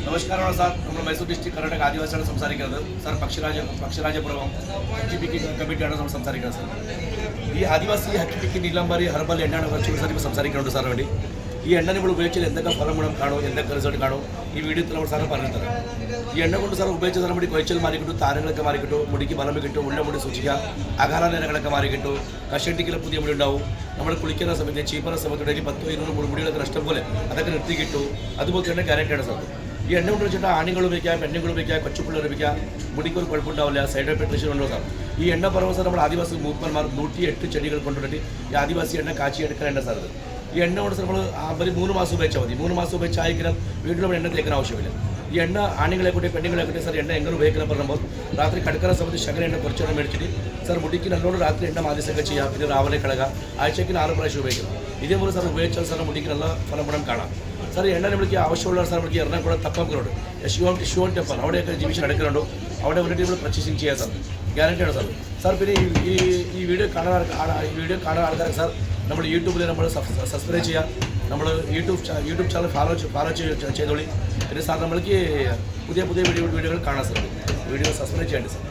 നമസ്കാരമാണ് സാർ. നമ്മൾ മൈസൂർ ഡിസ്ട്രിക്ട് കർണാടക ആദിവാസിയാണ് സംസാരിക്കുന്നത് സാർ. പക്ഷിരാജപുരം ഹക്കിപ്പിക്കിംഗ് കമ്മിറ്റിയാണ് നമ്മൾ സംസാരിക്കുന്നത് സാർ. ഈ ആദിവാസി ഹക്കിപ്പിക്കിംഗ് നീലാംബാരി ഹെർബൽ എണ്ണയാണ് കുറച്ചുകൂടി സാർ ഇപ്പോൾ സംസാരിക്കുന്നുണ്ട് സാറിന് വേണ്ടി. ഈ എണ്ണ നമ്മൾ ഉപയോഗിച്ചാൽ എന്തൊക്കെ ഫലം ഗുണം കാണും, എന്തൊക്കെ റിസൾട്ട് കാണും, ഈ വീഡിയോയിൽ നമ്മൾ സാറ് പറഞ്ഞു തരാം. ഈ എണ്ണ കൊണ്ട് സാർ ഉപയോഗിച്ച സാർ മുടി കൊയച്ചൽ മാറി കിട്ടും, താരങ്ങളൊക്കെ മാറി കിട്ടും, മുടിക്ക് ബലം കിട്ടും, ഉള്ള മുടി സൂക്ഷിക്കുക, അകാലനേരങ്ങളൊക്കെ മാറി കിട്ടും, കഷട്ടിക്കിലെ പുതിയ മുടി ഉണ്ടാവും. നമ്മൾ കുളിക്കുന്ന സമയത്ത് ചീപ്പറ സമയത്ത് ഡെയിലി 10-20 മുടികളൊക്കെ നഷ്ടം പോലെ അതൊക്കെ നിർത്തി കിട്ടും. അതുപോലെ തന്നെ ഗ്യാരണ്ടിയാണ് സാർ. ഈ എണ്ണ കൊണ്ട് വെച്ചിട്ട് ആണുങ്ങൾ ഉപയോഗിക്കാം, പെണ്ണുങ്ങൾ ഉപയോഗിക്കാം, കൊച്ചുപിള്ളേർ ഉപയോഗിക്കാം, മുടിക്ക് ഒരു കുഴപ്പമുണ്ടാവില്ല, സൈഡ് എഫക്ട് ഉണ്ടോ സാർ. ഈ എണ്ണ പറയുമ്പോൾ സാർ നമ്മൾ ആദിവാസി മൂപ്പന്മാർ 108 ചെടികൾ കൊണ്ടുവന്നിട്ട് ഈ ആദിവാസി എണ്ണ കാച്ചി എടുക്കാൻ എണ്ണ സാർ. ഈ എണ്ണ കൊണ്ട് നമ്മൾ അവർ 3 മാസം ഉപയോഗിച്ചാൽ മതി. 3 മാസം ഉപയോഗിച്ച് ആയിരിക്കണം വീട്ടിൽ നമ്മൾ എണ്ണ തേക്കാൻ ആവശ്യമില്ല. ഈ എണ്ണ ആണുങ്ങളെക്കൂട്ടി പെണ്ണുങ്ങളെക്കൂട്ടി സാർ എണ്ണ എങ്ങനെ ഉപയോഗിക്കണം പറയുമ്പോൾ രാത്രി കിടക്കുന്ന സമയത്ത് ശകല എണ്ണ കുറച്ചെണ്ണം മേടിച്ചിട്ട് സാർ മുടിക്ക് നല്ലോണം രാത്രി എണ്ണ മാലിശൊക്കെ ചെയ്യാം. പിന്നെ രാവിലെ കിടക്കുക, ആഴ്ചയ്ക്ക് 4 പ്രാവശ്യം ഉപയോഗിക്കണം. ഇതേപോലെ സാർ ഉപയോഗിച്ചാൽ സാർ മുടിക്ക് നല്ല ഫലം കാണാം സാർ. എണ്ണ നമ്മൾക്ക് ആവശ്യമുള്ള സാർ നമുക്ക് എറണാകുളം തപ്പംകുളമുണ്ട്, യശുവോൺ ടെമ്പൽ, അവിടെയൊക്കെ ജീവിച്ച് നടക്കുന്നുണ്ടോ, അവിടെ വന്നിട്ട് നമ്മൾ പർച്ചേസിങ് ചെയ്യാം സാർ. ഗ്യാരണ്ടിയാണ് സാർ. സാർ പിന്നെ ഈ വീഡിയോ കാണാൻ ആൾക്കാർക്ക് സാർ നമ്മൾ യൂട്യൂബിൽ നമ്മൾ സബ്സ്ക്രൈബ് ചെയ്യാം. നമ്മൾ യൂട്യൂബ് ചാനൽ ഫോളോ ചെയ്തോളി. പിന്നെ സാർ നമ്മൾക്ക് പുതിയ വീഡിയോകൾ കാണാൻ സാർ. വീഡിയോ സബ്സ്ക്രൈബ് ചെയ്യേണ്ടി സാർ.